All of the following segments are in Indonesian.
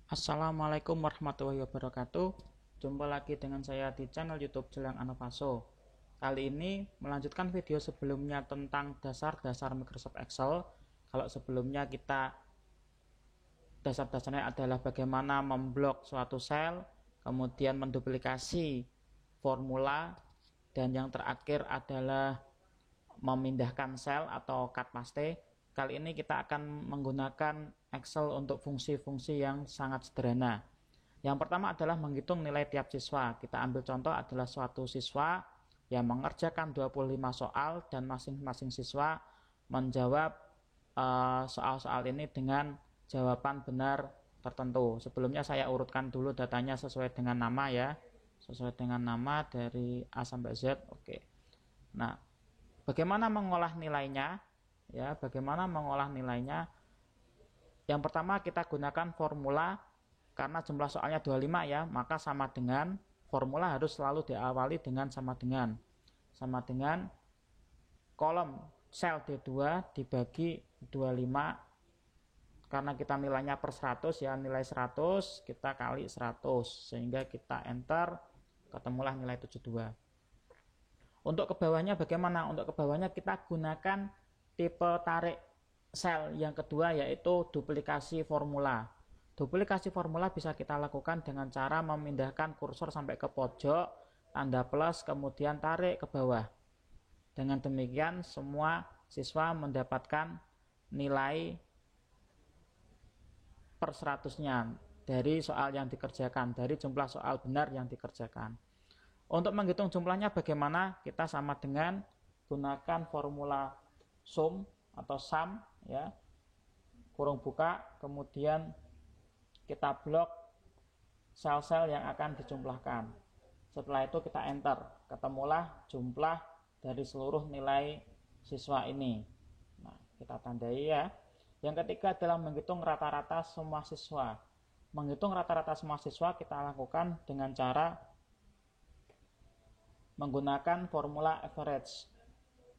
Assalamualaikum warahmatullahi wabarakatuh. Jumpa lagi dengan saya di channel YouTube Jelang Anovaso. Kali ini melanjutkan video sebelumnya tentang dasar-dasar Microsoft Excel. Kalau sebelumnya kita dasar-dasarnya adalah bagaimana memblok suatu sel, kemudian menduplikasi formula, dan yang terakhir adalah memindahkan sel atau cut paste. Kali ini kita akan menggunakan Excel untuk fungsi-fungsi yang sangat sederhana. Yang pertama adalah menghitung nilai tiap siswa. Kita ambil contoh adalah suatu siswa yang mengerjakan 25 soal dan masing-masing siswa menjawab soal-soal ini dengan jawaban benar tertentu. Sebelumnya saya urutkan dulu datanya sesuai dengan nama ya. Sesuai dengan nama dari A sampai Z. Oke. Nah, bagaimana mengolah nilainya? Ya, bagaimana mengolah nilainya? Yang pertama kita gunakan formula, karena jumlah soalnya 25 ya, maka sama dengan formula harus selalu diawali dengan sama dengan kolom sel D2 dibagi 25, karena kita nilainya per 100 ya, nilai 100 kita kali 100 sehingga kita enter, ketemulah nilai 72. Untuk ke bawahnya bagaimana? Untuk ke bawahnya kita gunakan tipe tarik sel yang kedua, yaitu duplikasi formula. Duplikasi formula bisa kita lakukan dengan cara memindahkan kursor sampai ke pojok, tanda plus, kemudian tarik ke bawah. Dengan demikian semua siswa mendapatkan nilai per 100-nya dari soal yang dikerjakan, dari jumlah soal benar yang dikerjakan. Untuk menghitung jumlahnya bagaimana? Kita sama dengan gunakan formula sum atau sum ya, kurung buka, kemudian kita blok sel-sel yang akan dijumlahkan. Setelah itu kita enter, ketemulah jumlah dari seluruh nilai siswa ini. Nah, kita tandai ya. Yang ketiga adalah menghitung rata-rata semua siswa. Menghitung rata-rata semua siswa kita lakukan dengan cara menggunakan formula average.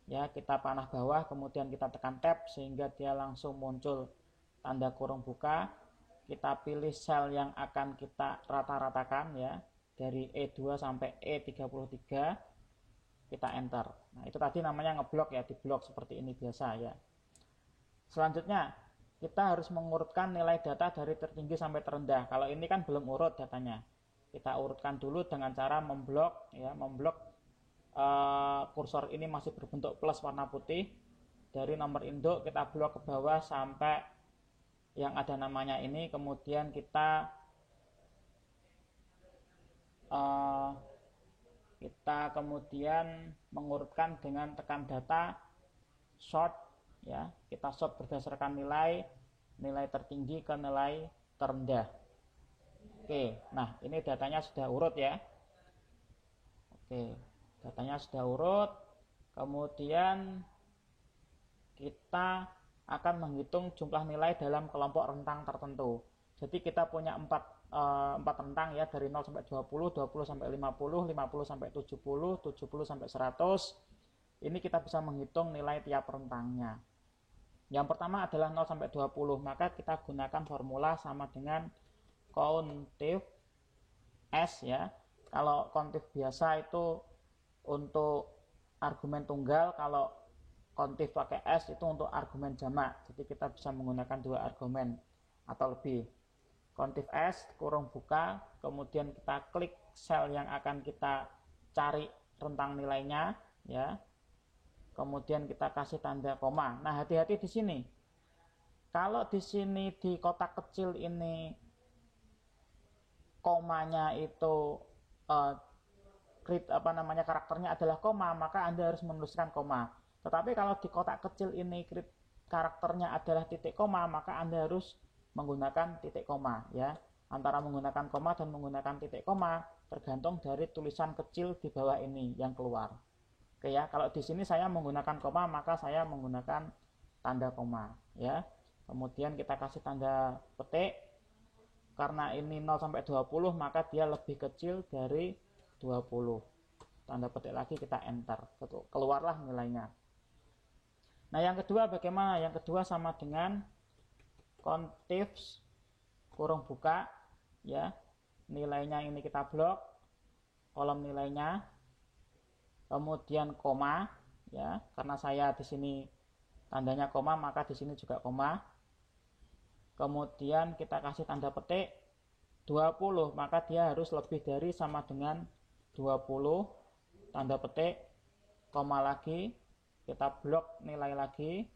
Ya, kita panah bawah, kemudian kita tekan tab sehingga dia langsung muncul tanda kurung buka. Kita pilih sel yang akan kita rata-ratakan ya, dari E2 sampai E33. Kita enter. Nah, itu tadi namanya ngeblok ya, diblok seperti ini biasa ya. Selanjutnya, kita harus mengurutkan nilai data dari tertinggi sampai terendah. Kalau ini kan belum urut datanya. Kita urutkan dulu dengan cara memblok ya, memblok kursor ini masih berbentuk plus warna putih. Dari nomor induk kita blok ke bawah sampai yang ada namanya ini, kemudian kita kemudian mengurutkan dengan tekan data sort ya, kita sort berdasarkan nilai tertinggi ke nilai terendah. Oke, nah ini datanya sudah urut ya. Oke, datanya sudah urut. Kemudian kita akan menghitung jumlah nilai dalam kelompok rentang tertentu. Jadi kita punya 4 rentang ya, dari 0 sampai 20, 20 sampai 50, 50 sampai 70, 70 sampai 100. Ini kita bisa menghitung nilai tiap rentangnya. Yang pertama adalah 0 sampai 20, maka kita gunakan formula sama dengan countif S ya. Kalau countif biasa itu untuk argumen tunggal, kalau countif pakai S itu untuk argumen jamak. Jadi kita bisa menggunakan 2 argumen atau lebih. Countif S kurung buka, kemudian kita klik sel yang akan kita cari rentang nilainya ya. Kemudian kita kasih tanda koma. Nah, hati-hati di sini. Kalau di sini di kotak kecil ini komanya itu karakternya adalah koma, maka Anda harus menuliskan koma. Tetapi kalau di kotak kecil ini karakternya adalah titik koma, maka Anda harus menggunakan titik koma ya. Antara menggunakan koma dan menggunakan titik koma tergantung dari tulisan kecil di bawah ini yang keluar. Oke ya, kalau di sini saya menggunakan koma, maka saya menggunakan tanda koma ya. Kemudian kita kasih tanda petik. Karena ini 0 sampai 20, maka dia lebih kecil dari 20. Tanda petik lagi, kita enter. Keluarlah nilainya. Nah, yang kedua bagaimana? Yang kedua sama dengan countif kurung buka ya, nilainya ini kita blok, kolom nilainya, kemudian koma ya, karena saya di sini tandanya koma maka di sini juga koma. Kemudian kita kasih tanda petik 20, maka dia harus lebih dari sama dengan 20, tanda petik, koma lagi, kita blok nilai lagi,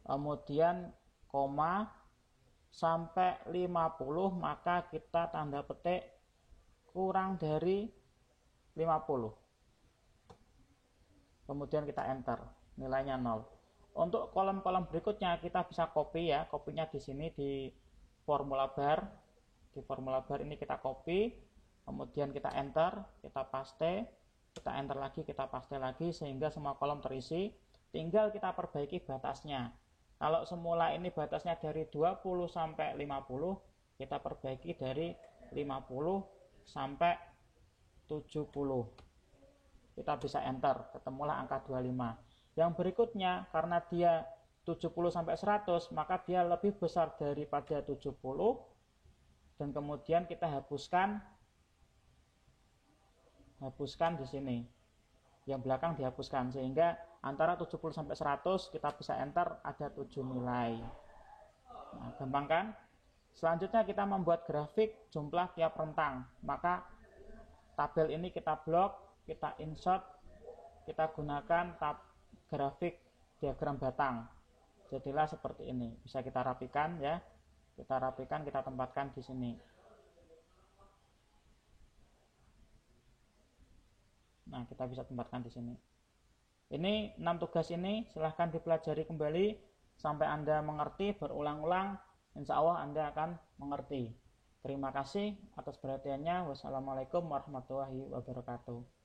kemudian koma sampai 50, maka kita tanda petik kurang dari 50, kemudian kita enter, nilainya 0. Untuk kolom-kolom berikutnya kita bisa copy ya, kopinya di sini di formula bar. Di formula bar ini kita copy, kemudian kita enter, kita paste, kita enter lagi, kita paste lagi sehingga semua kolom terisi. Tinggal kita perbaiki batasnya. Kalau semula ini batasnya dari 20 sampai 50, kita perbaiki dari 50 sampai 70. Kita bisa enter, ketemulah angka 25. Yang berikutnya karena dia 70 sampai 100, maka dia lebih besar daripada 70, dan kemudian kita hapuskan di sini. Yang belakang dihapuskan sehingga antara 70 sampai 100 kita bisa enter, ada 7 nilai. Nah, gampang kan? Selanjutnya kita membuat grafik jumlah tiap rentang. Maka tabel ini kita blok, kita insert, kita gunakan grafik diagram batang. Jadilah seperti ini. Bisa kita rapikan ya. Kita rapikan, kita tempatkan di sini. Nah, kita bisa tempatkan di sini. Ini 6 tugas ini silahkan dipelajari kembali sampai Anda mengerti, berulang-ulang. Insya Allah Anda akan mengerti. Terima kasih atas perhatiannya. Wassalamualaikum warahmatullahi wabarakatuh.